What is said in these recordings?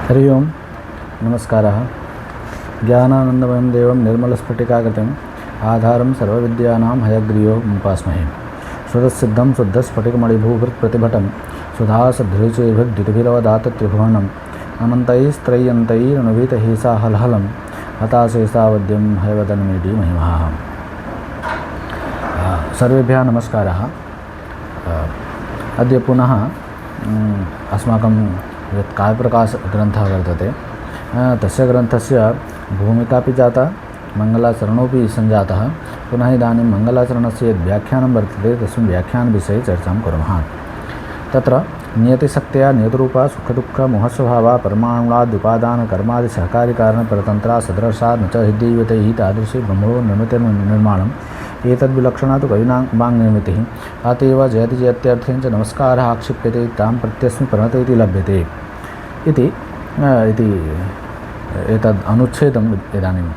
हरि ओं नमस्कारः। ज्ञानानन्दमयं देवं निर्मलस्फटिकाकृतिम् आधारं सर्वविद्यानां हयग्रीवमुपास्महे। स्वतःसिद्धं शुद्धस्फटिकमणिभूभृत्प्रतिभटं सुधासदृचैर्भृद्युतिभिरवदात त्रिभुवनम् अनन्तैस्त्रय्यन्तैरनुभीतहिंसाहलहलं हताशेषावद्यं हयवदनमेडी महिमः। सर्वेभ्यः नमस्कारः। अद्य पुनः अस्माकं यत् काव्यप्रकाशग्रन्थः वर्तते तस्य ग्रन्थस्य भूमिकापि जाता, मङ्गलाचरणोपि सञ्जातः। पुनः इदानीं मङ्गलाचरणस्य यद् व्याख्यानं वर्तते तस्मिन् व्याख्यानविषये चर्चां कुर्मः। तत्र नियतिशक्त्या नियतरूपा सुखदुःखमोहस्वभावा परमाणुलाद्युपादानकर्मादिसहकारिकारणपरतन्त्रा सदृशा न च हिद्दैवतैः तादृशी ब्रह्मणो निर्मितिर्निर्माणम् एतद्विलक्षणा तु कविना वाङ्निर्मितिः अत एव जयति जयत्यर्थेन च नमस्कारः आक्षिप्यते तां प्रत्यस्मिन् प्रणत इति लभ्यते इति एतद् अनुच्छेदम् इदानीं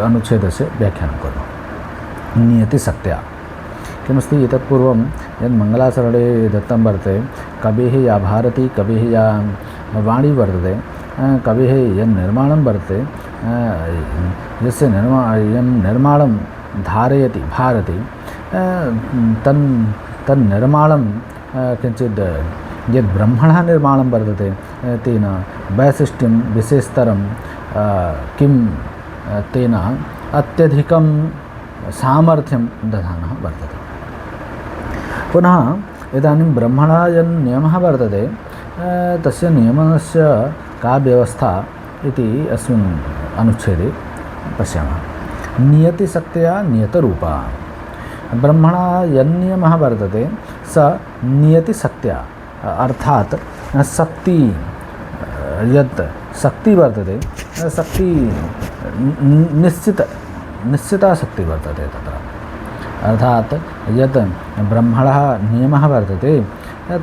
अनुच्छेदस्य व्याख्यानं कुर्मः। नियतिशक्त्या किमस्ति? एतत् पूर्वं यद् मङ्गलाचरणे दत्तं वर्तते, कवेः या भारती, कवेः या वाणी वर्तते, कवेः यन् निर्माणं वर्तते, यस्य निर्माणं धारयति भारती, तन्निर्माणं किञ्चित् यद् ब्रह्मणः निर्माणं वर्तते तेन वैशिष्ट्यं विशेषतरं किं तेन अत्यधिकं सामर्थ्यं दधानः वर्तते। पुनः इदानीं ब्रह्मणः यन् नियमः वर्तते तस्य नियमस्य का व्यवस्था इति अस्मिन् अनुच्छेदे पश्यामः। नियतिशक्त्या नियतरूपा। ब्रह्मणः यन्नियमः वर्तते स नियतिशक्त्या अर्थात् शक्ति यत् शक्ति वर्तते, शक्ति निश्चिता शक्ति वर्तते तत्र। अर्थात् यत् ब्रह्मणः नियमः वर्तते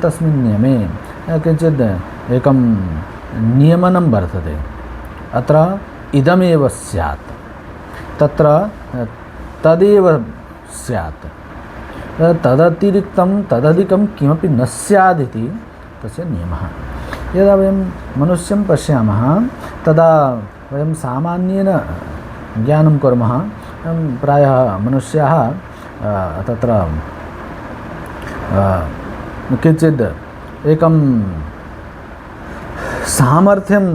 तस्मिन् नियमे किञ्चित् एकं नियमनं वर्तते। अत्र इदमेव स्यात्, तत्र तदेव स्यात्, तदतिरिक्तं तदधिकं किमपि न स्यादिति तस्य नियमः। यदा वयं मनुष्यं पश्यामः तदा वयं सामान्येन ज्ञानं कुर्मः। प्रायः मनुष्याः तत्र किञ्चित् एकं सामर्थ्यम्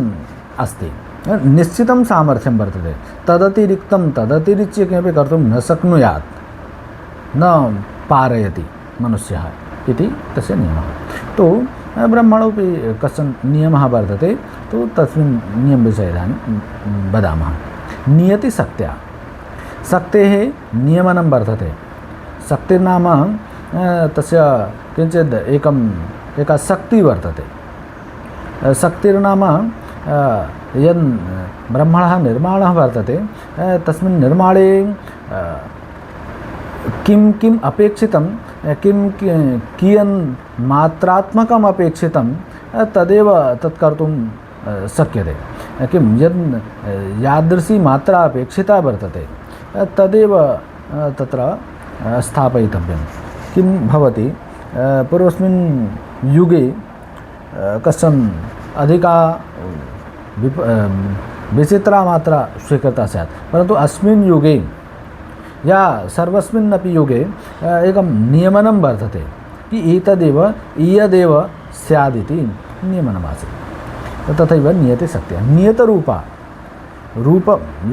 अस्ति, निश्चितं सामर्थ्यं वर्तते, तदतिरिक्तं तदतिरिच्य किमपि कर्तुं न शक्नुयात्, न पारयति मनुष्यः इति तस्य नियमः। तो ब्रह्मणोपि कश्चन नियमः वर्तते, तो तस्मिन् नियमविषये इदानीं वदामः। नियतिशक्त्या शक्तेः नियमनं वर्तते। शक्तिर्नाम तस्य किञ्चित् एका शक्तिः वर्तते। शक्तिर्नाम यन् ब्रह्मणः निर्माणः वर्तते तस्मिन् निर्माणे किम् अपेक्षितं, कियन् मात्रात्मकम् अपेक्षितं तदेव तत् कर्तुं शक्यते। किं यद् यादृशी मात्रा अपेक्षिता वर्तते तदेव तत्र स्थापयितव्यं। किं भवति, पूर्वस्मिन् युगे कश्चन अधिका विचित्रा मात्रा स्वीकृता स्यात्, परन्तु अस्मिन् युगे या सर्वस्मिन्नपि युगे एकं नियमनं वर्तते कि एतदेव इयदेव स्यादिति नियमनमासीत्। तथैव नियतिशक्त्या नियतरूपा।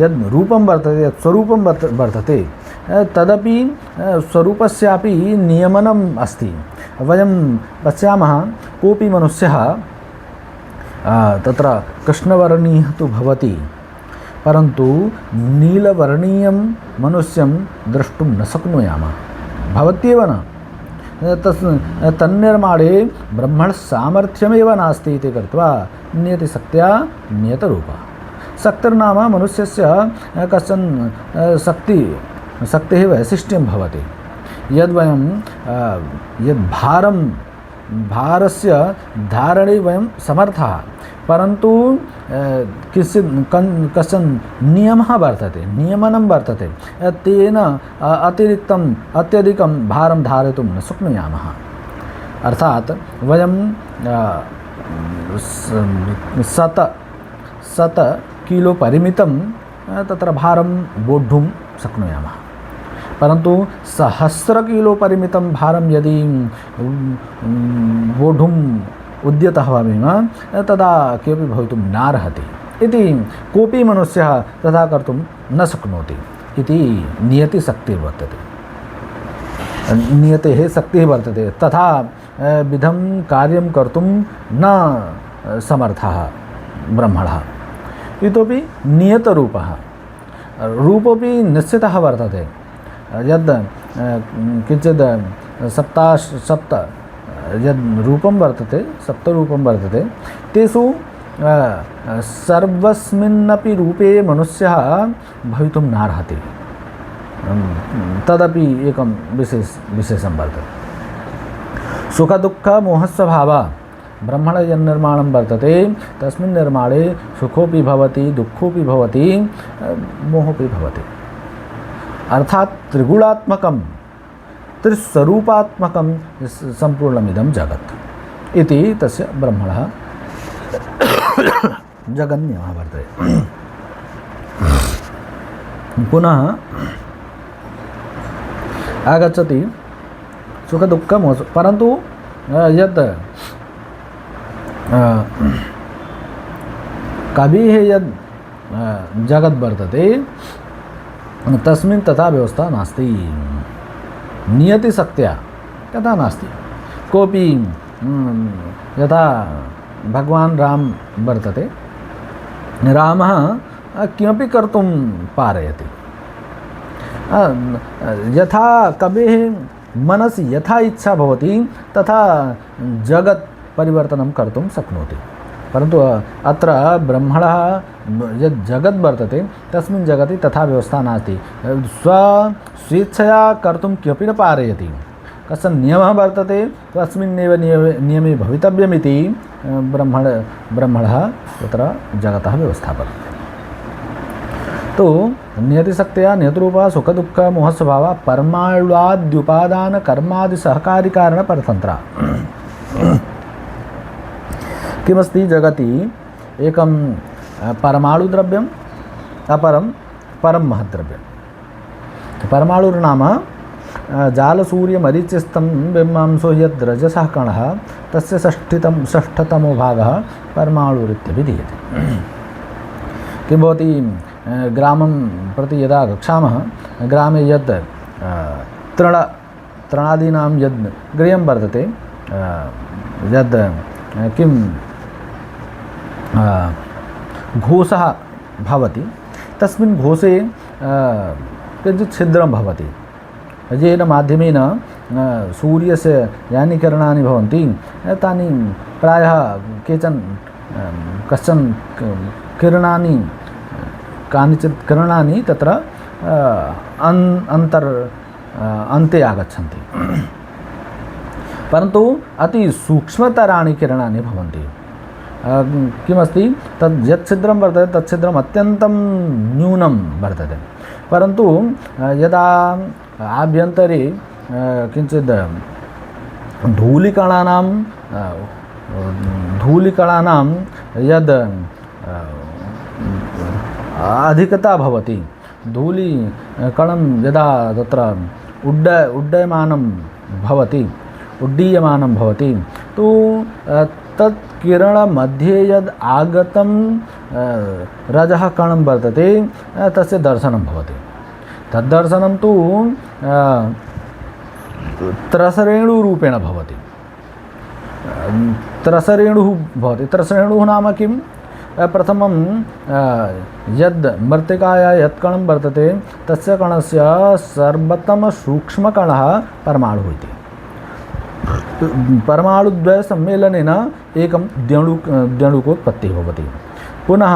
यद् रूपं वर्तते, यत् स्वरूपं वर्तते तदपि स्वरूपस्यापि नियमनम् अस्ति। वयं पश्यामः कोऽपि मनुष्यः तत्र कृष्णवर्णीयः तु भवति, परन्तु नीलवर्णीयं मनुष्यं द्रष्टुं न शक्नुयामः, भवत्येव न। तन्निर्माणे ब्रह्मणः सामर्थ्यमेव नास्ति इति कृत्वा नियतिशक्त्या नियतरूपा। शक्तिर्नाम मनुष्यस्य कश्चन शक्तेः वैशिष्ट्यं भवति। यद्वयं यद् भारस्य धारणे वयं समर्थाः, परन्तु कश्चन नियमः वर्तते, नियमनं वर्तते, तेन अत्यधिकं भारं धारयितुं न शक्नुयामः। अर्थात् वयं शत किलो परिमितं तत्र भारं वोढुं शक्नुयामः। परन्तु 1000 किलो परिमितं भारं यदि वोढुम् उद्यतः भवेम तदा किमपि भवितुं नार्हति इति कोऽपि मनुष्यः तथा कर्तुं न शक्नोति इति नियतिशक्तिः वर्तते। नियतेः शक्तिः वर्तते, तथा विधं कार्यं कर्तुं न समर्थः ब्रह्मणः। इतोपि नियतरूपः, रूपोऽपि निश्चितः वर्तते। यद् किञ्चित् सप्त यद् रूपं वर्तते, सप्तरूपं वर्तते, तेषु सर्वस्मिन्नपि रूपे मनुष्यः भवितुं नार्हति। तदपि एकं विशेषं वर्तते। सुखदुःखमोहस्वभावः ब्रह्मण यन्निर्माणं वर्तते तस्मिन् निर्माणे सुखोपि भवति, दुःखोपि भवति, मोहोपि भवति। अर्थात् त्रिगुणात्मकं त्रिस्वरूपात्मकं सम्पूर्णमिदं जगत् इति तस्य ब्रह्मणः जगन्नियमः वर्तते। पुनः आगच्छति सुखदुःखमोह। परन्तु यत् कविः यद् जगत् वर्तते तस्मिन् तथा व्यवस्था नास्ति, नियतिशक्त्या तथा नास्ति। कोऽपि यथा भगवान् राम वर्तते, रामः किमपि कर्तुं पारयति। यथा कवेः मनसि यथा इच्छा भवति तथा जगत् परिवर्तनं कर्तुं शक्नोति। परन्तु अत्र ब्रह्मणः यद् जगत् वर्तते तस्मिन् जगति तथा व्यवस्था नास्ति। स्वेच्छया कर्तुं किमपि न पारयति। कश्चन नियमः वर्तते, तस्मिन्नेव नियमे भवितव्यमिति ब्रह्मणः तत्र जगतः व्यवस्था वर्तते। तो नियतिशक्त्या नियतरूपा सुखदुःखमोहस्वभावः परमाणुवाद्युपादान कर्मादि सहकारी कारण परतन्त्रा। किमस्ति जगति एकं परमाणुद्रव्यम् अपरं परं महद्द्रव्यं। परमाणुर्नाम जालसूर्यमरीचिस्तं बिम्बांशो यद्रजसः कणः तस्य षष्ठतमो भागः परमाणुरित्यभिधीयते। किं भवति, ग्रामं प्रति यदा गच्छामः, ग्रामे यत् तृणादीनां यद् गृहं वर्तते, यद् किं घोषः भवति, तस्मिन् घोषे किञ्चित् छिद्रं भवति, येन माध्यमेन सूर्यस्य यानि किरणानि भवन्ति तानि प्रायः कश्चन किरणानि कानिचित् किरणानि तत्र अन्ते आगच्छन्ति। परन्तु अति सूक्ष्मतराणि किरणानि भवन्ति। किमस्ति, तद् यत् छिद्रं वर्तते तत् छिद्रम् अत्यन्तं न्यूनं वर्तते। परन्तु यदा आभ्यन्तरे किञ्चित् धूलिकणानां यद् अधिकता भवति, धूलिकणं यदा तत्र उड्डीयमानं भवति, तो तत् किरणमध्ये यद् आगतं रजः कणं वर्तते तस्य दर्शनं भवति। तद्दर्शनं तु त्रसरेणुरूपेण भवति। त्रसरेणुः नाम किं? प्रथमं यद् मृत्तिकायां यत् कणं वर्तते तस्य कणस्य सर्वोत्तमसूक्ष्मकणः परमाणुः इति। परमाणुद्वय सम्मेलनेन एकं द्यणुकोत्पत्तिः भवति। पुनः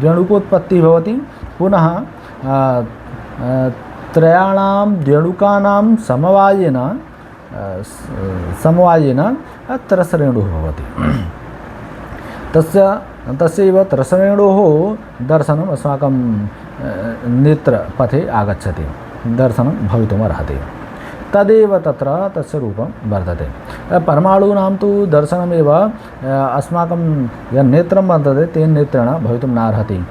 द्यणुकोत्पत्तिः भवति। पुनः त्रयाणां द्यणुकानां समवायेन त्रसरेणुः भवति। तस्यैव त्रसरेणोः दर्शनम् अस्माकं नेत्रपथे आगच्छति, दर्शनं भवितुमर्हति। तदेव तत्र तस्य रूपं वर्तते। परमाणूनां तु दर्शनमेव अस्माकं यत् नेत्रं वर्तते तेन नेत्रेण भवितुं नार्हति।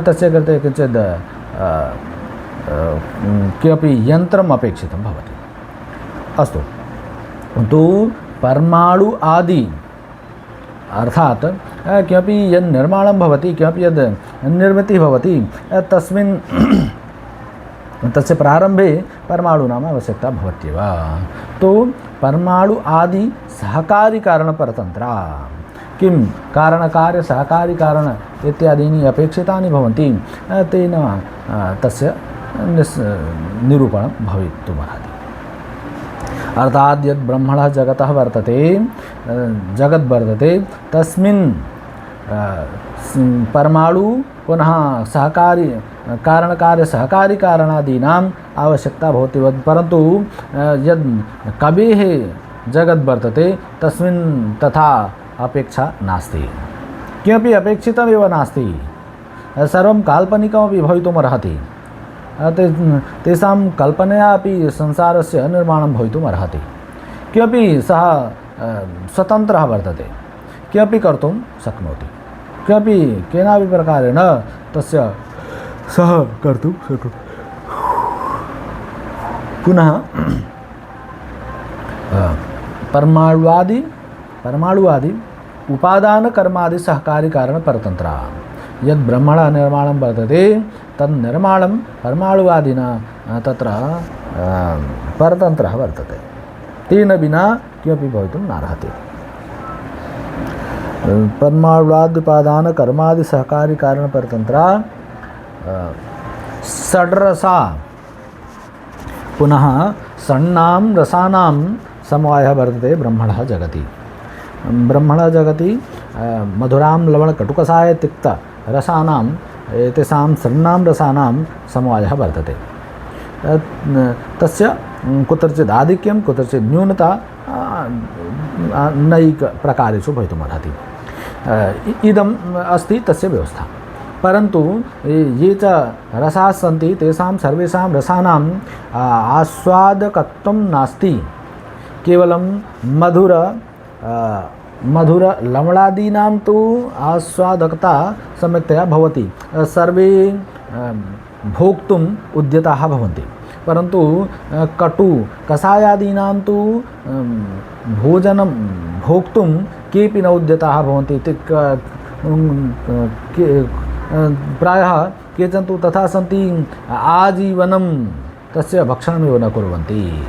तस्य कृते किञ्चित् किमपि यन्त्रम् अपेक्षितं भवति। अस्तु, तु परमाणु आदि अर्थात् किमपि यद् निर्माणं भवति, किमपि यद् निर्मितिः भवति, तस्मिन् तस्य प्रारम्भे परमाणूनाम् आवश्यकता भवत्येव। तो परमाणु आदि सहकारी कारणपरतन्त्रा किं कारणकार्य सहकारी कारण इत्यादीनि अपेक्षितानि भवन्ति, तेन तस्य निरूपणं भवितुमर्हति। अर्थात् यद् ब्रह्मणः जगतः वर्तते, जगत् वर्तते, तस्मिन् परमाणु पुनः सहकारी कारणकार्य सहकारी कारणादीनाम् आवश्यकता भवति। परन्तु यद् कवेः जगत् वर्तते तस्मिन् तथा अपेक्षा नास्ति, किमपि अपेक्षितमेव नास्ति, सर्वं काल्पनिकमपि भवितुमर्हति। तेषां कल्पनया अपि संसारस्य निर्माणं भवितुमर्हति। किमपि सः स्वतन्त्रः वर्तते, किमपि कर्तुं शक्नोति, किमपि केनापि प्रकारेण तस्य सः कर्तुं शक्नोति। पुनः परमाणुवादि उपादानकर्मादि सहकारी कारणपरतन्त्रा यद् ब्रह्मणः निर्माणं वर्तते तद् निर्माणं परमाणुवादिना तत्र परतन्त्रः वर्तते, तेन विना किमपि भवितुं नार्हति। परमाणुवाद्युपादानकर्मादि सहकारी कारणपरतन्त्रा षड्रसा पुनः षण्णां रसानां समवायः वर्तते ब्रह्मणः जगति। ब्रह्मणः जगति मधुरां लवणकटुकसाय तिक्तरसानां एतेषां षण्णां रसानां समवायः वर्तते। तस्य कुत्रचित् आधिक्यं कुत्रचित् न्यूनता नैकप्रकारेषु भवितुमर्हति। इदम् अस्ति तस्य व्यवस्था। परन्तु ये च रसाः सन्ति तेषां सर्वेषां रसानाम् आस्वादकत्वं नास्ति, केवलं मधुरलवणादीनां तु आस्वादकता सम्यक्तया भवति, सर्वे भोक्तुम् उद्यताः भवन्ति। परन्तु कटु कषायादीनां तु भोजनं भोक्तुं केऽपि न उद्यताः भवन्ति। प्रायः केचन तु तथा सन्ति आजीवनं तस्य भक्षणमेव न कुर्वन्ति,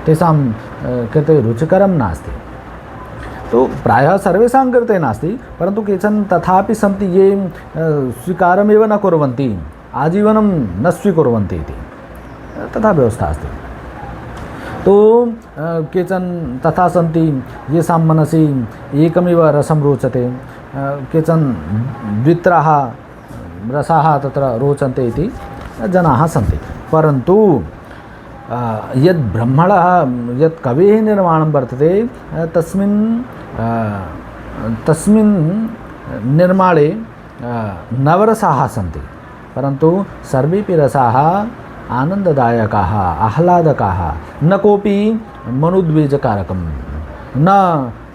तेषां कृते रुचिकरं नास्ति। तो प्रायः सर्वेषां कृते नास्ति, परन्तु केचन तथापि सन्ति ये स्वीकारमेव न कुर्वन्ति, आजीवनं न स्वीकुर्वन्ति इति, तथा व्यवस्था अस्ति। तो केचन तथा सन्ति येषां मनसि एकमेव रसं रोचते, केचन द्वित्राः रसाः तत्र रोचन्ते इति जनाः सन्ति। परन्तु यद् ब्रह्मणः यत् कवेः निर्माणं वर्तते तस्मिन् निर्माणे नवरसाः सन्ति, परन्तु सर्वेपि रसाः आनन्ददायकाः आह्लादकाः, न कोऽपि मनुद्वेजकारकं न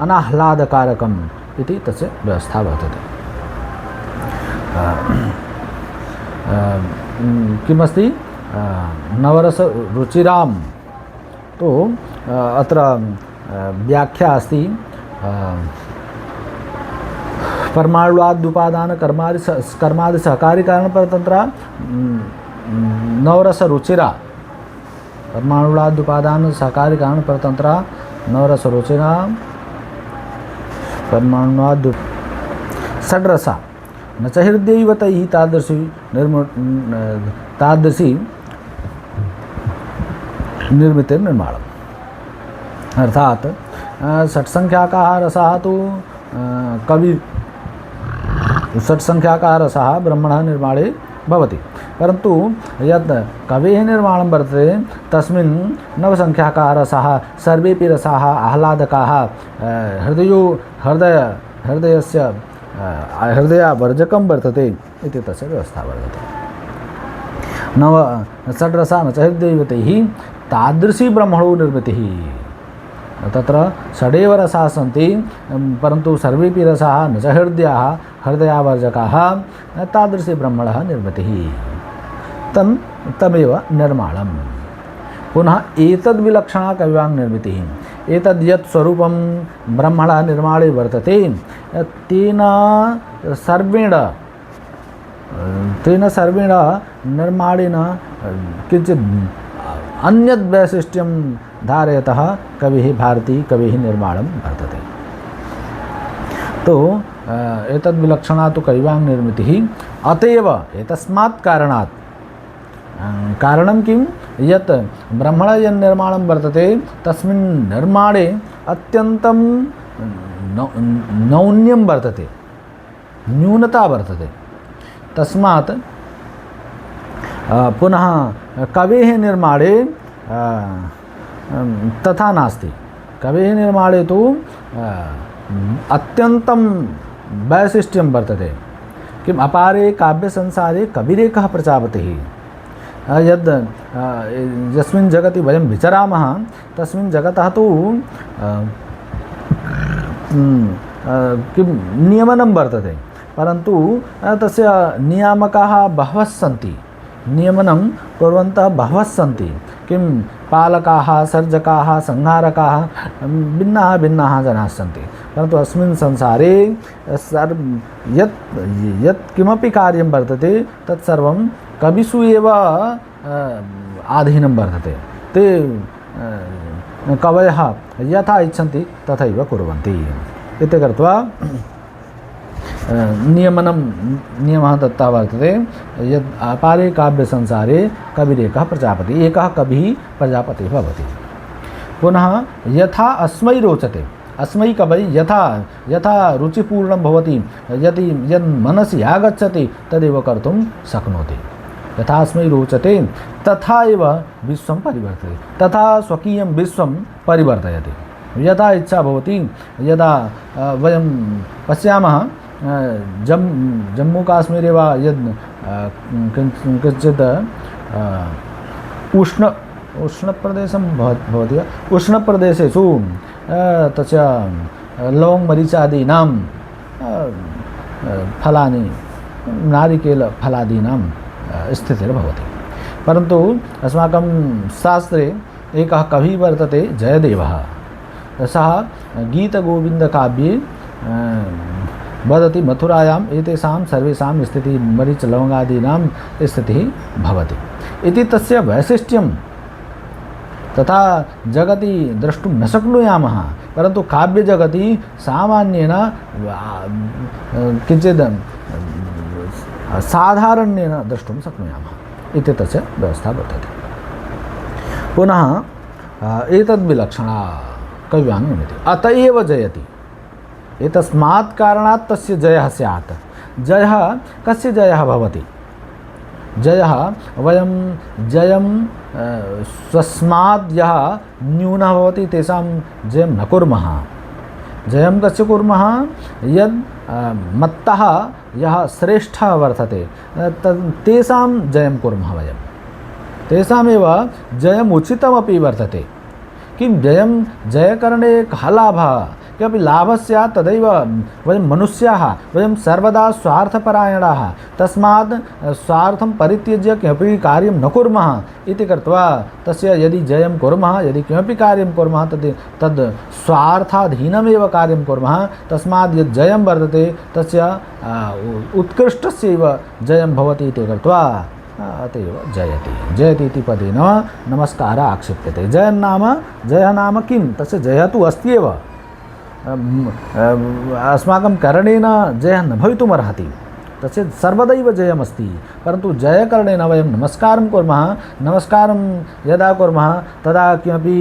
अनाह्लादकारकम् इति तस्य व्यवस्था वर्तते। किमस्ति नवरसरुचिरां तो अत्र व्याख्या अस्ति परमाणुवाद्युपादानकर्मादि सहकारी कारणपरतन्त्रा नवरसरुचिरा परमाणुवाद्युपादान सहकारी कारणपरतन्त्रा नवरसरुचिरा परमाणुवाद्यु षड्रसा न च हृदयैव तैः तादृशी निर्मितिर्निर्माणम्। अर्थात षट्संख्याकाः रसाः तु षट्संख्याकाः रसाः ब्रह्मणः निर्माणे भवति, परन्तु यत् कवेः निर्माणं वर्तते तस्मिन् नवसंख्याकाः रसाः सर्वेपि रसाः आह्लादकाः हृदयावर्जकं वर्तते इति तस्य व्यवस्था वर्तते। षड्रसा न च हृदयैव तैः तादृशी ब्रह्मणो निर्मितिः। तत्र षडेव रसाः सन्ति, परन्तु सर्वेपि रसाः न च हृदयावर्जकाः। तादृशी ब्रह्मणः निर्मितिः, तमेव निर्माणम्। पुनः एतद्विलक्षणा कविवाङ् निर्मितिः। एतद् यत् स्वरूपं ब्रह्मणः निर्माणे वर्तते, तेन सर्वेण निर्माणेन किञ्चित् अन्यद् वैशिष्ट्यं धारयतः कविः भारती कविः निर्माणं वर्तते। तो एतद्विलक्षणा तु कविवाङ् निर्मितिः। अतएव एतस्मात् कारणात्, कारणं किं, यत् ब्रह्मणः यन् निर्माणं वर्तते तस्मिन् निर्माणे अत्यन्तं नौन्यं वर्तते, न्यूनता वर्तते। तस्मात् पुनः कवेः निर्माणे तथा नास्ति। कवेः निर्माणे तु अत्यन्तं वैशिष्ट्यं वर्तते। किम्, अपारे काव्यसंसारे कविरेकः प्रजापतिः। यद् यस्मिन् जगति वयं विचरामः तस्मिन् जगतः तु किं नियमनं वर्तते, परन्तु तस्य नियामकाः बहवः सन्ति, नियमनं कुर्वन्तः बहवः सन्ति। किं, पालकाः, सर्जकाः, संहारकाः, भिन्नाः जनाः सन्ति। परन्तु अस्मिन् संसारे यत् किमपि कार्यं वर्तते तत्सर्वं कविषु एव आधीनं वर्तते। ते कवयः यथा इच्छन्ति तथैव कुर्वन्ति इति कृत्वा नियमः दत्तः वर्तते। यद् अपारे काव्यसंसारे कविरेकः प्रजापतिः, एकः कविः प्रजापतिः भवति। पुनः यथा अस्मै रोचते, अस्मै कवये यथा रुचिपूर्णं भवति, यद् मनसि आगच्छति तदेव कर्तुं शक्नोति। यथा अस्मै रोचते तथा एव विश्वं परिवर्तते, तथा स्वकीयं विश्वं परिवर्तयति। यदा इच्छा भवति, यदा वयं पश्यामः जम्मूकाश्मीरे वा यद् किञ्चित् उष्णप्रदेशं भवति वा, उष्णप्रदेशेषु तस्य लवङ्गमरीचादीनां फलानि, नारिकेलफलादीनां स्थितिर्भवति। परन्तु अस्माकं शास्त्रे एकः कविः वर्तते जयदेवः। सः गीतगोविन्दकाव्ये वदति मथुरायाम् एतेषां सर्वेषां स्थितिः मरीचलवङ्गादीनां स्थितिः भवति इति तस्य वैशिष्ट्यं तथा जगति द्रष्टुं न शक्नुयामः। परन्तु काव्यजगति सामान्येन किञ्चित् साधारणेन द्रष्टुं शक्नुयामः इति तस्य व्यवस्था वर्तते। पुनः एतद्विलक्षणा कविवाङ् निर्मितिः। अत एव जयति, एतस्मात् कारणात् तस्य जयः स्यात्। जयः कस्य जयः भवति? जयः वयं जयं स्वस्मात् यः न्यूनः भवति तेषां जयं न कुर्मः। जयं कस्य कुर्मः? यद् मत्तः यः श्रेष्ठः वर्तते तेषां जयं कुर्मः वयं। तेषामेव जयम् उचितमपि वर्तते। किं जयकरणे कः लाभः? किमपि लाभः स्यात् तदैव वयं मनुष्याः, वयं सर्वदा स्वार्थपरायणाः। तस्मात् स्वार्थं परित्यज्य किमपि कार्यं न कुर्मः इति कृत्वा तस्य यदि जयं कुर्मः, यदि किमपि कार्यं कुर्मः तद् स्वार्थाधीनमेव कार्यं कुर्मः। तस्मात् यद् जयं वर्तते तस्य उत्कृष्टस्यैव जयं भवति इति कृत्वा अतएव जयति इति पदेन नमस्कारः आक्षिप्यते। जयः नाम किं? तस्य जयः तु अस्ति एव। अस्माकं करणेन जयः न भवितुमर्हति, तस्य सर्वदैव जयमस्ति। परन्तु जयकरणेन वयं नमस्कारं कुर्मः। नमस्कारं यदा कुर्मः तदा किमपि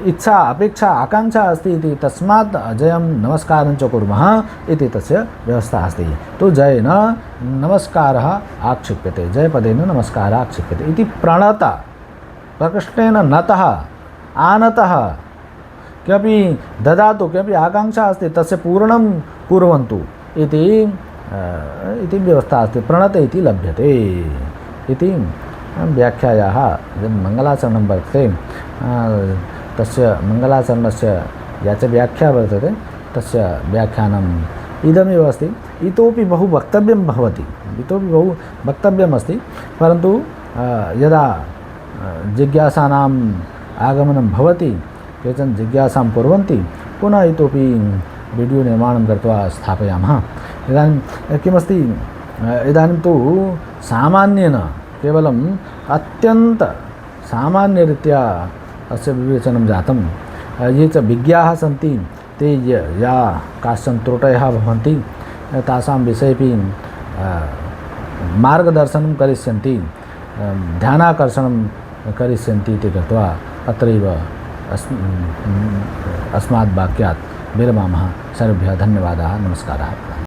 इच्छा, अपेक्षा, आकाङ्क्षा अस्ति इति तस्मात् जयं नमस्कारं च कुर्मः इति तस्य व्यवस्था अस्ति। तु जयेन नमस्कारः आक्षिप्यते, जयपदेन नमस्कारः आक्षिप्यते इति प्रणता प्रकृष्टेन नतः आनतः किमपि ददातु, किमपि आकाङ्क्षा अस्ति तस्य पूर्णं कुर्वन्तु इति व्यवस्था अस्ति। प्रणत इति लभ्यते इति व्याख्यायाः यद् मङ्गलाचरणं वर्तते तस्य मङ्गलाचरणस्य या च व्याख्या वर्तते तस्य व्याख्यानम् इदमेव अस्ति। इतोपि बहु वक्तव्यं भवति, इतोपि बहु वक्तव्यमस्ति, परन्तु यदा जिज्ञासानाम् आगमनं भवति, केचन जिज्ञासां कुर्वन्ति, पुनः इतोपि वीडियो निर्माणं कृत्वा स्थापयामः। इदानीं किमस्ति, इदानीं तु सामान्येन केवलम् अत्यन्त सामान्यरीत्या अस्य विवेचनं जातं। ये च विज्ञाः सन्ति ते या काश्चन त्रुटयः भवन्ति तासां विषयेपि मार्गदर्शनं करिष्यन्ति, ध्यानाकर्षणं करिष्यन्ति इति कृत्वा अत्रैव अस्माद् वाक्यात् विरमामः। सर्वेभ्यः धन्यवादाः, नमस्काराः।